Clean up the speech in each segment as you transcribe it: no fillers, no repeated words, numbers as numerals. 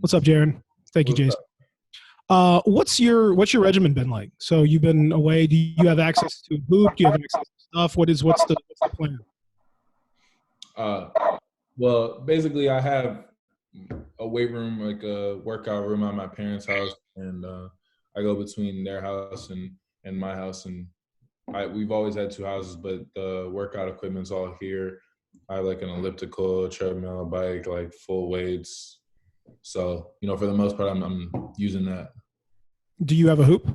What's up, Jaren? Thank you, What's Jason. up? What's your regimen been like? So you've been away. Do you have access to a hoop? Do you have access to stuff? What's the plan? Uh, well, basically, I have a weight room, like a workout room at my parents' house, and I go between their house and my house. And we've always had two houses, but the workout equipment's all here. I have like an elliptical, a treadmill, a bike, like full weights. So, for the most part, I'm using that. Do you have a hoop?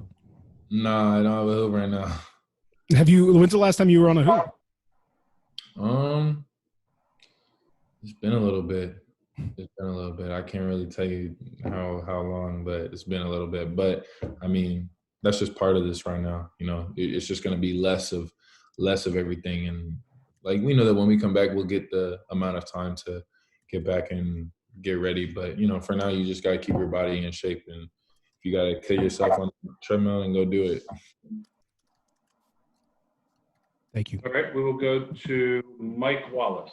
Nah, I don't have a hoop right now. When's the last time you were on a hoop? Um, it's been a little bit. It's been a little bit. I can't really tell you how long, but it's been a little bit. But I mean, that's just part of this right now. It's just going to be less of everything, and like we know that when we come back, we'll get the amount of time to get back and get ready. But for now, you just got to keep your body in shape, and if you got to kill yourself on the treadmill, and go do it. Thank you. All right, we will go to Mike Wallace.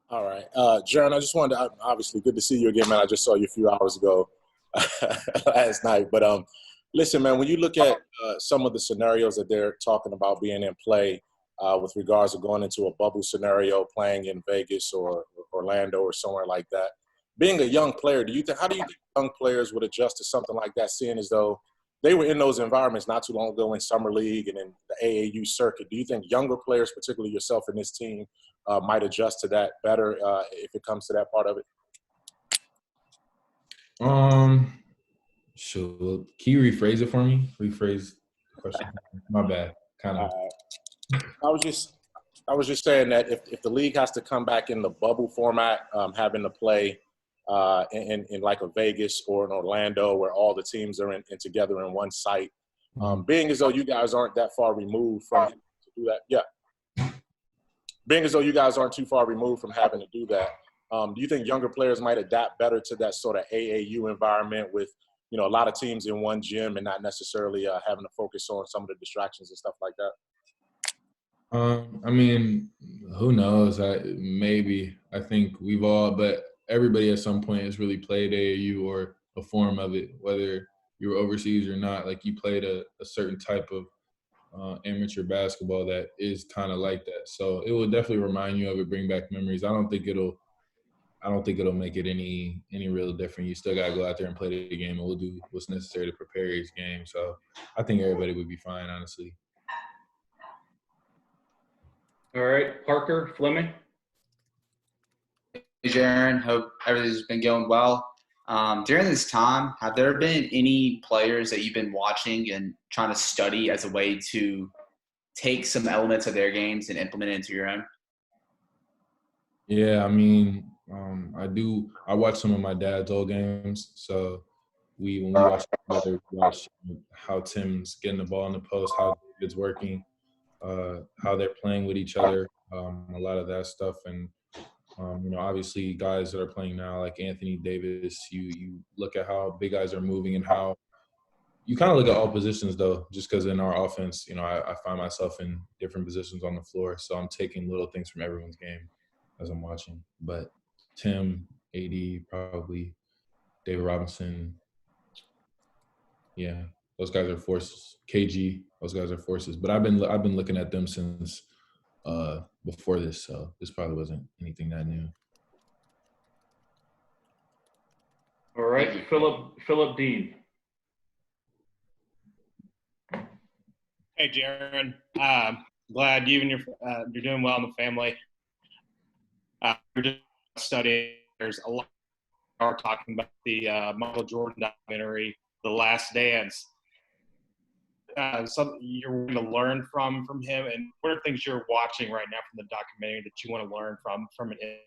All right. Jaren, I just wanted to, obviously, good to see you again, man. I just saw you a few hours ago last night. But listen, man, when you look at some of the scenarios that they're talking about being in play with regards to going into a bubble scenario, playing in Vegas or Orlando or somewhere like that, being a young player, how do you think young players would adjust to something like that, seeing as though they were in those environments not too long ago in Summer League and in the AAU circuit? Do you think younger players, particularly yourself in this team, might adjust to that better if it comes to that part of it? Sure. Can you rephrase it for me? Rephrase the question. My bad. Kind of. I was just saying that if the league has to come back in the bubble format, having to play in like a Vegas or an Orlando where all the teams are in together in one site, being as though you guys aren't that far removed from to do that. Yeah. Being as though you guys aren't too far removed from having to do that, do you think younger players might adapt better to that sort of AAU environment with, a lot of teams in one gym and not necessarily having to focus on some of the distractions and stuff like that? I mean, who knows? Maybe. I think but everybody at some point has really played AAU or a form of it, whether you were overseas or not. Like you played a certain type of amateur basketball that is kind of like that. So it will definitely remind you of it, bring back memories. I don't think it'll make it any real different. You still gotta go out there and play the game, and we'll do what's necessary to prepare each game. So I think everybody would be fine, honestly. All right, Parker Fleming. Hey, Jaren, hope everything's been going well. During this time, have there been any players that you've been watching and trying to study as a way to take some elements of their games and implement it into your own? Yeah, I mean, I watch some of my dad's old games. So when we watch together, we watch how Tim's getting the ball in the post, how it's working, how they're playing with each other, a lot of that stuff. And obviously guys that are playing now like Anthony Davis, you look at how big guys are moving and how you kind of look at all positions though, just because in our offense, I find myself in different positions on the floor. So I'm taking little things from everyone's game as I'm watching. But Tim, AD, probably David Robinson. Yeah, those guys are forces. KG, those guys are forces. But I've been looking at them since before this, so this probably wasn't anything that new. All right, Philip Dean. Hey, Jaren. Glad you and you're doing well in the family. We're just studying. There's a lot of talking about the Michael Jordan documentary, The Last Dance. Something you're going to learn from him, and what are things you're watching right now from the documentary that you want to learn from it?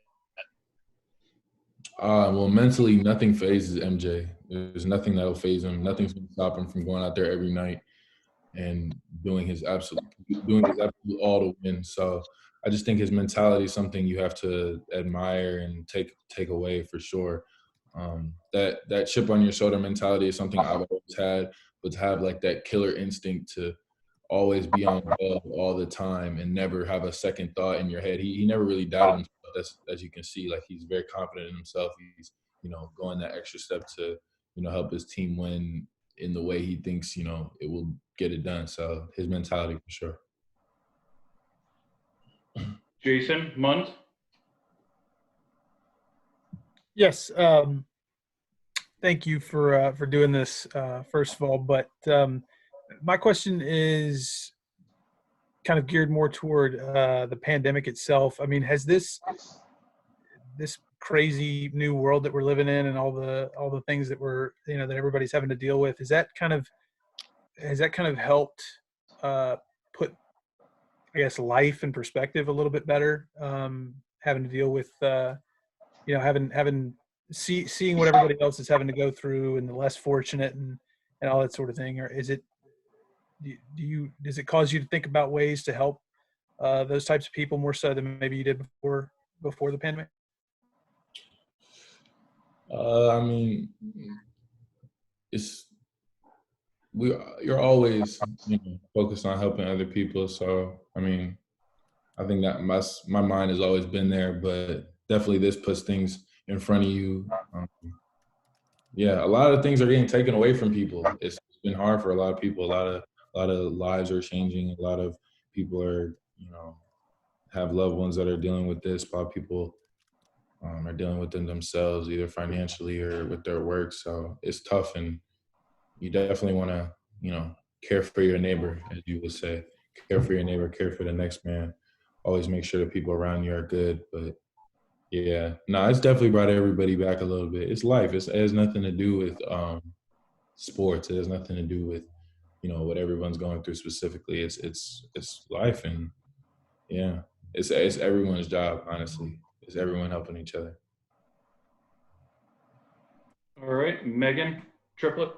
Well, mentally, nothing phases MJ. There's nothing that'll phase him. Nothing's going to stop him from going out there every night and doing his absolute all to win. So I just think his mentality is something you have to admire and take away for sure. That chip on your shoulder mentality is something I've always had, but to have like that killer instinct to always be on the ball all the time and never have a second thought in your head. He never really doubted himself as you can see, like he's very confident in himself. He's going that extra step to help his team win in the way he thinks it will get it done. So his mentality for sure. Jason Munz. Yes. Thank you for doing this, first of all. But my question is kind of geared more toward the pandemic itself. I mean, has this crazy new world that we're living in and all the things that that everybody's having to deal with, has that kind of helped put, I guess, life in perspective a little bit better, having to deal with seeing what everybody else is having to go through and the less fortunate and all that sort of thing? Or does it cause you to think about ways to help those types of people more so than maybe you did before the pandemic? I mean, you're always focused on helping other people. So I mean, I think that my mind has always been there, but definitely this puts things in front of you. Yeah, a lot of things are getting taken away from people. It's been hard for a lot of people. A lot of lives are changing. A lot of people are, have loved ones that are dealing with this. A lot of people are dealing with them themselves, either financially or with their work. So it's tough, and you definitely want to, care for your neighbor, as you would say. Care for your neighbor, care for the next man. Always make sure the people around you are good. But yeah, no, it's definitely brought everybody back a little bit. It's life. It has nothing to do with sports. It has nothing to do with, what everyone's going through specifically. It's life, and yeah, it's everyone's job, honestly. It's everyone helping each other. All right, Meghan, triplet.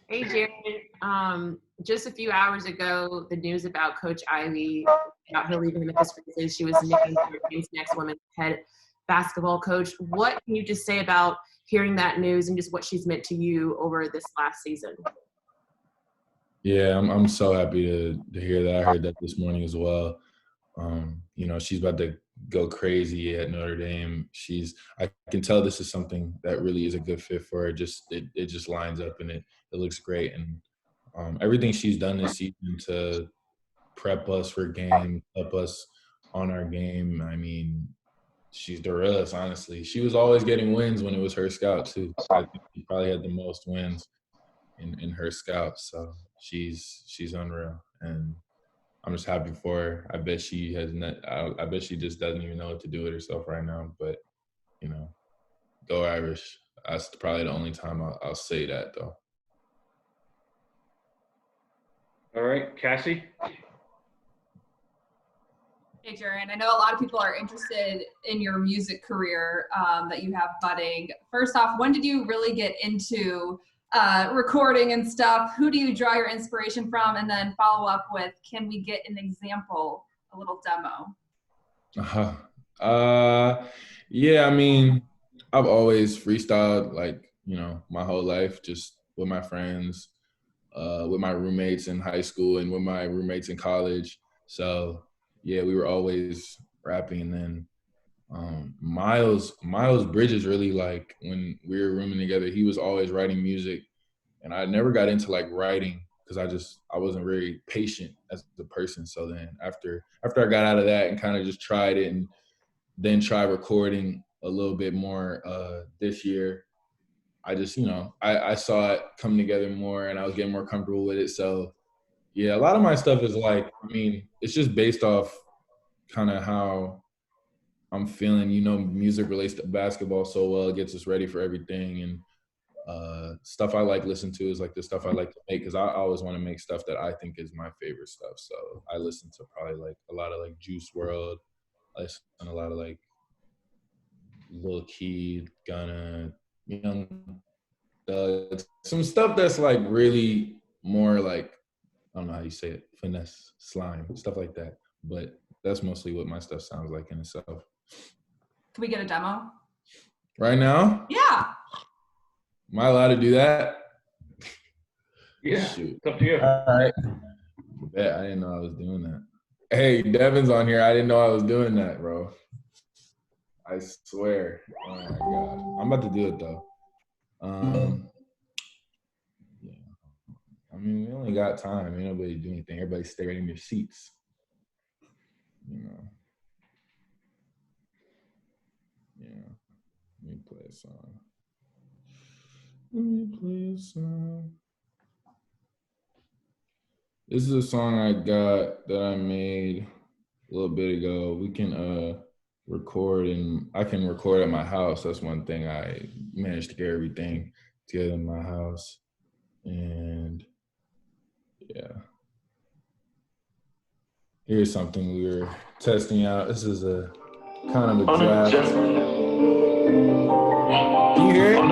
Hey, Jared. Just a few hours ago, the news about Coach Ivy, about her leaving the Memphis Grizzlies, she was named Notre Dame's next women's head basketball coach. What can you just say about hearing that news and just what she's meant to you over this last season? Yeah, I'm so happy to hear that. I heard that this morning as well. She's about to go crazy at Notre Dame. I can tell this is something that really is a good fit for her. It just lines up, and it looks great. And everything she's done this season to prep us for game, help us on our game. I mean, she's Dorilus, honestly. She was always getting wins when it was her scout too. I think she probably had the most wins in her scout. So she's unreal, and I'm just happy for her. I bet she just doesn't even know what to do with herself right now. But go Irish. That's probably the only time I'll say that, though. All right, Cassie. Hey, Jaren. I know a lot of people are interested in your music career that you have budding. First off, when did you really get into recording and stuff? Who do you draw your inspiration from? And then follow up with, can we get an example, a little demo? Yeah, I mean, I've always freestyled, my whole life, just with my friends, with my roommates in high school and with my roommates in college. So yeah, we were always rapping. And then Miles Bridges, really, when we were rooming together, he was always writing music, and I never got into writing because I wasn't very patient as a person. So then after I got out of that and kind of just tried it, and then tried recording a little bit more this year, I just I saw it come together more, and I was getting more comfortable with it. So yeah, a lot of my stuff is it's just based off kind of how I'm feeling. Music relates to basketball so well. It gets us ready for everything. And stuff I listen to is the stuff I like to make, because I always want to make stuff that I think is my favorite stuff. So I listen to probably a lot of Juice WRLD. I listen to a lot of Lil Key, Gunna, Young Thug. Some stuff that's really more I don't know how you say it, finesse, slime, stuff like that. But that's mostly what my stuff sounds like in itself. Can we get a demo? Right now? Yeah. Am I allowed to do that? Yeah, Shoot. it's up to you. All right. Bet I didn't know I was doing that. Hey, Devin's on here. I didn't know I was doing that, bro. I swear. Oh my god. I'm about to do it though. Yeah. I mean, we only got time. Ain't nobody do anything. Everybody stay right in your seats. You know. Yeah. Let me play a song. This is a song I got that I made a little bit ago. We can record, and I can record at my house. That's one thing. I managed to get everything together in my house. And yeah. Here's something we were testing out. This is a kind of a draft. Can you hear it?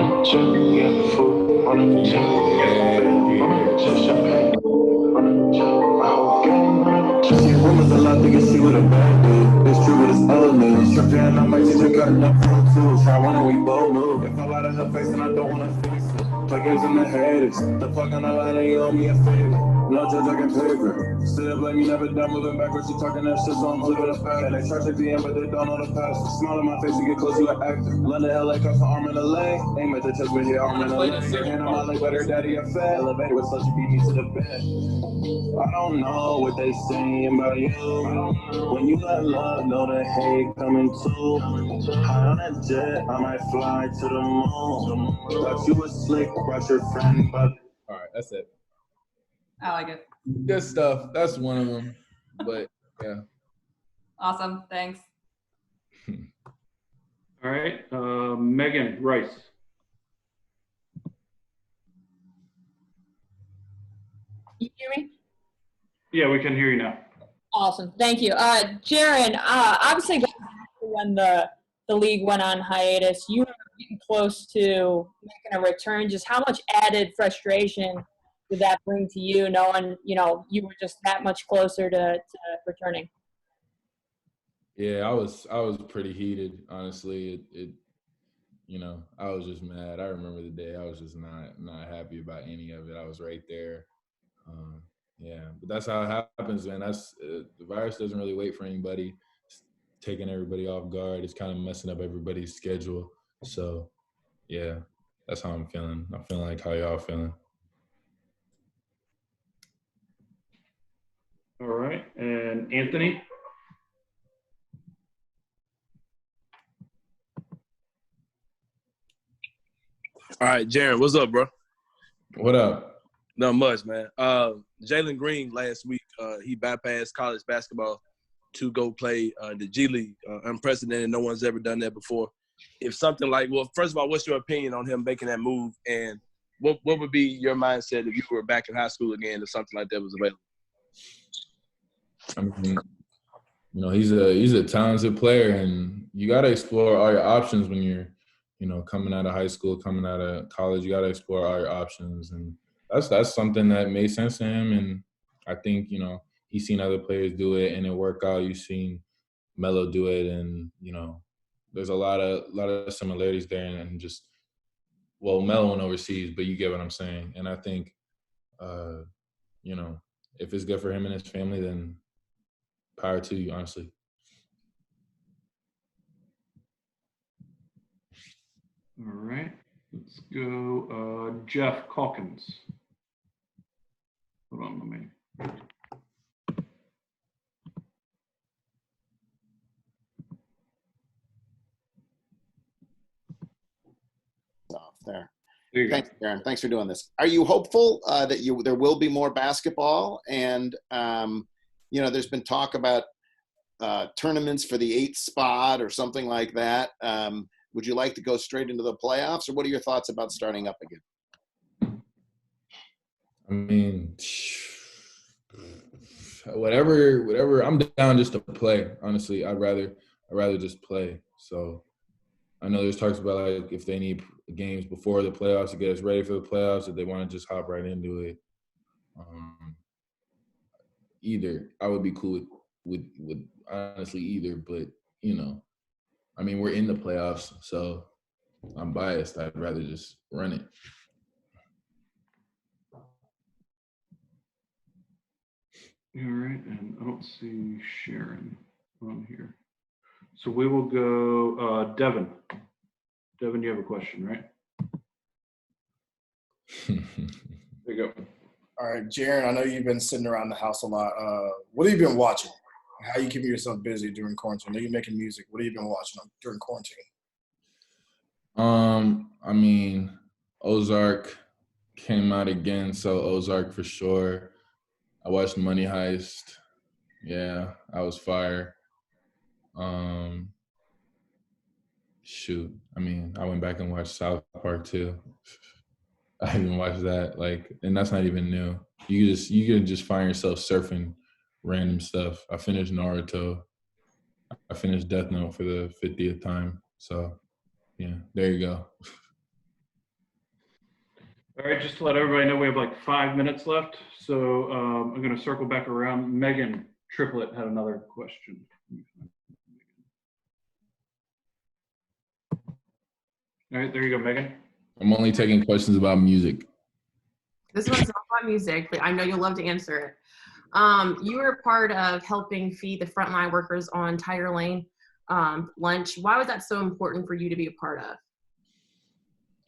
Rumors a lot, they can see what a bad dude. It's true, but it's old news. Stripped down, I might just cut enough from two. Try one and we both move. If I lie to her face and I don't wanna fix it. Play games in the haters. The fuck on the line and you owe me a favor. No judge, I can paper. Still blame you, never done moving backwards. You talking that shit, so I'm flipping it back. And they try to take the end, but they don't know the past. Smile on my face to get close, you an actor. London, LA, cuff an arm in the leg. Aim at the chest, but hit arm in the leg. Hand on my leg, but her daddy a fat. Elevator with such a beat me to the bed. I don't know what they saying about you. When you got love, know the hate coming too. High on that jet, I might fly to the moon. Thought you was slick, brought your friend, but All right, that's it. I like it. Good stuff. That's one of them. But yeah. Awesome. Thanks. All right, Meghan Rice. You hear me? Yeah, we can hear you now. Awesome. Thank you. Jaren, obviously when the league went on hiatus, you were getting close to making a return. Just how much added frustration did that bring to you, knowing, you were just that much closer to returning? Yeah, I was pretty heated, honestly. I was just mad. I remember the day I was just not happy about any of it. I was right there. Yeah, but that's how it happens, man. That's the virus doesn't really wait for anybody. It's taking everybody off guard. It's kind of messing up everybody's schedule. So, yeah, that's how I'm feeling. I'm feeling like how y'all feeling. All right, and Anthony. All right, Jaren, what's up, bro? What up? Not much, man. Jaelyn Green last week, he bypassed college basketball to go play the G League. Unprecedented. No one's ever done that before. If something like, well, first of all, what's your opinion on him making that move? And what would be your mindset if you were back in high school again if something like that was available? I mean, he's a talented player, and you got to explore all your options when you're, coming out of high school, coming out of college. You got to explore all your options, and that's something that made sense to him. And I think he's seen other players do it and it work out. You've seen Melo do it, and there's a lot of similarities there. And just Melo went overseas, but you get what I'm saying. And I think if it's good for him and his family, then power to you, honestly. All right, let's go Jeff Hawkins. Hold on, let me. There. There you Thanks, Darren. Thanks for doing this. Are you hopeful that there will be more basketball? And there's been talk about tournaments for the 8th spot or something like that. Would you like to go straight into the playoffs, or what are your thoughts about starting up again? I mean, whatever. I'm down just to play. Honestly, I'd rather just play. So I know there's talks about like if they need games before the playoffs to get us ready for the playoffs, if they want to just hop right into it. Either I would be cool with honestly either, but I mean we're in the playoffs, so I'm biased. I'd rather just run it. All right, and I don't see Sharon on here. So we will go Devin. Devin, you have a question, right? There you go. All right, Jaren, I know you've been sitting around the house a lot. What have you been watching? How you keeping yourself busy during quarantine? I know you're making music. What have you been watching during quarantine? I mean, Ozark came out again, so Ozark for sure. I watched Money Heist. Yeah, I was fire. Shoot, I mean, I went back and watched South Park too. I even watched that, and that's not even new. You can just find yourself surfing random stuff. I finished Naruto. I finished Death Note for the 50th time. So, yeah, there you go. All right, just to let everybody know, we have like 5 minutes left. So I'm going to circle back around. Meghan Triplet had another question. All right, there you go, Meghan. I'm only taking questions about music. This one's not about music, but I know you'll love to answer it. You were part of helping feed the frontline workers on Tire Lane lunch. Why was that so important for you to be a part of?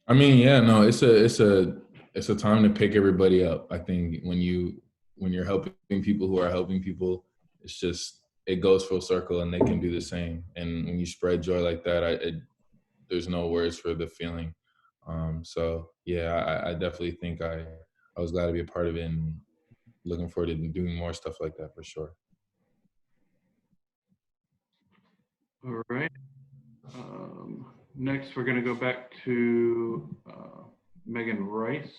I mean, yeah, no, it's a time to pick everybody up. I think when you're helping people who are helping people, it's just it goes full circle, and they can do the same. And when you spread joy like that, there's no words for the feeling. So yeah, I definitely think I was glad to be a part of it, and looking forward to doing more stuff like that for sure. All right. Next, we're going to go back to Megan Rice.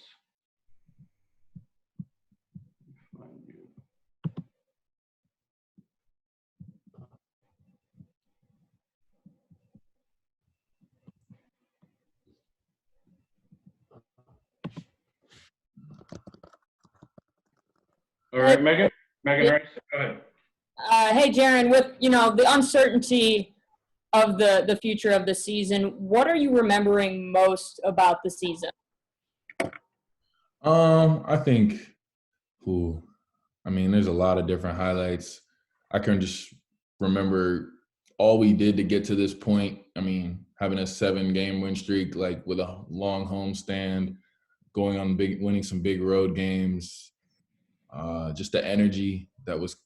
All right, Megan Rice, go ahead. Hey, Jaren, with the uncertainty of the future of the season, what are you remembering most about the season? I think, there's a lot of different highlights. I can just remember all we did to get to this point. I mean, having a 7-game win streak, with a long homestand, going on winning some big road games, just the energy that was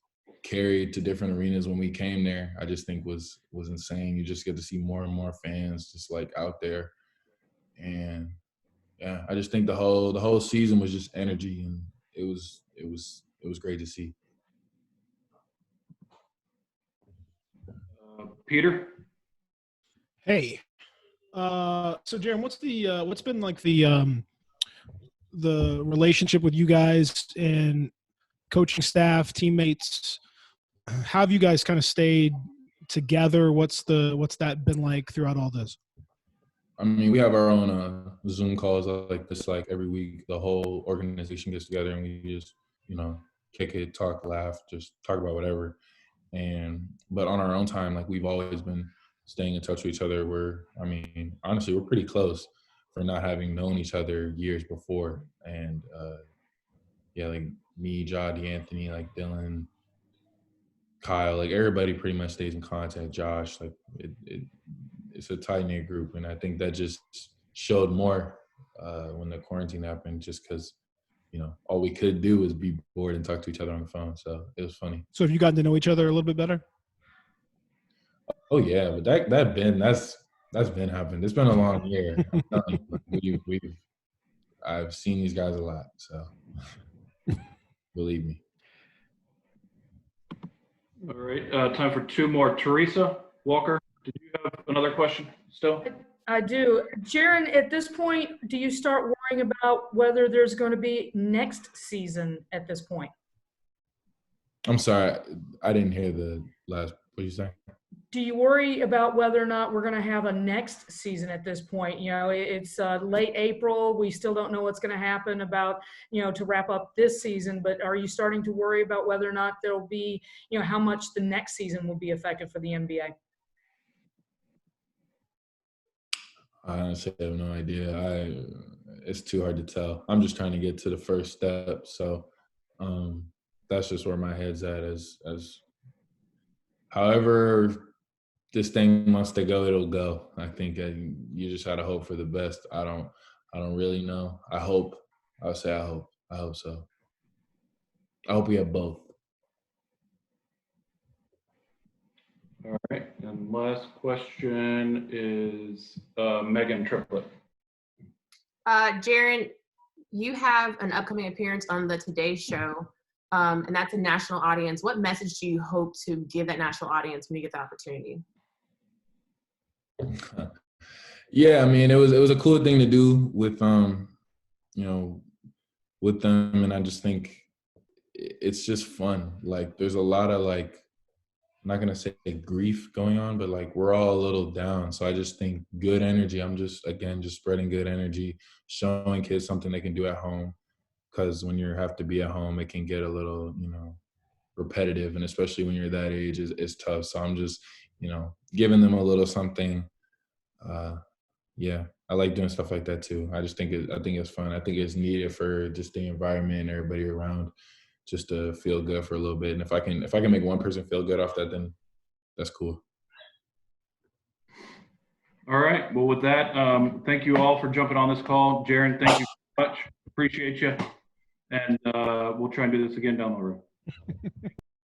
carried to different arenas when we came there, I just think was insane. You just get to see more and more fans just out there. And yeah, I just think the whole season was just energy, and it was great to see. Peter? Hey. So Jaren, what's been the relationship with you guys and coaching staff, teammates? How have you guys kind of stayed together? What's that been like throughout all this? I mean, we have our own Zoom calls like this, every week. The whole organization gets together and we just, kick it, talk, laugh, just talk about whatever. But on our own time, we've always been staying in touch with each other. Honestly, we're pretty close for not having known each other years before. And me, Ja, D'Anthony, Dylan, Kyle, everybody pretty much stays in contact. Josh, it's a tight-knit group, and I think that just showed more when the quarantine happened, just because all we could do was be bored and talk to each other on the phone. So it was funny. So have you gotten to know each other a little bit better? Oh yeah, but that's been happened. It's been a long year. I've seen these guys a lot, so believe me. All right, time for 2 more. Teresa Walker, did you have another question still? I do. Jaren, at this point, do you start worrying about whether there's going to be next season at this point? I'm sorry, I didn't hear the last. What did you say? Do you worry about whether or not we're going to have a next season at this point? It's late April. We still don't know what's going to happen about, to wrap up this season. But are you starting to worry about whether or not there'll be, how much the next season will be affected for the NBA? I honestly have no idea. It's too hard to tell. I'm just trying to get to the first step. So that's just where my head's at. As however this thing wants to go, it'll go. I think you just gotta hope for the best. I don't really know. I hope. I'll say I hope. I hope so. I hope we have both. All right. And last question is Meghan Triplett. Jaren, you have an upcoming appearance on the Today Show, and that's a national audience. What message do you hope to give that national audience when you get the opportunity? Yeah, I mean, it was a cool thing to do with with them, and I just think it's just fun. Like, there's a lot of I'm not gonna say grief going on, but we're all a little down. So I just think good energy. I'm just spreading good energy, showing kids something they can do at home. Because when you have to be at home, it can get a little, repetitive, and especially when you're that age, it's tough. So I'm just, giving them a little something. Yeah, I like doing stuff like that too. I think it's fun. I think it's needed for just the environment and everybody around, just to feel good for a little bit. And if I can make one person feel good off that, then that's cool. All right. Well, with that, thank you all for jumping on this call. Jaren, thank you so much. Appreciate you. And we'll try and do this again down the road.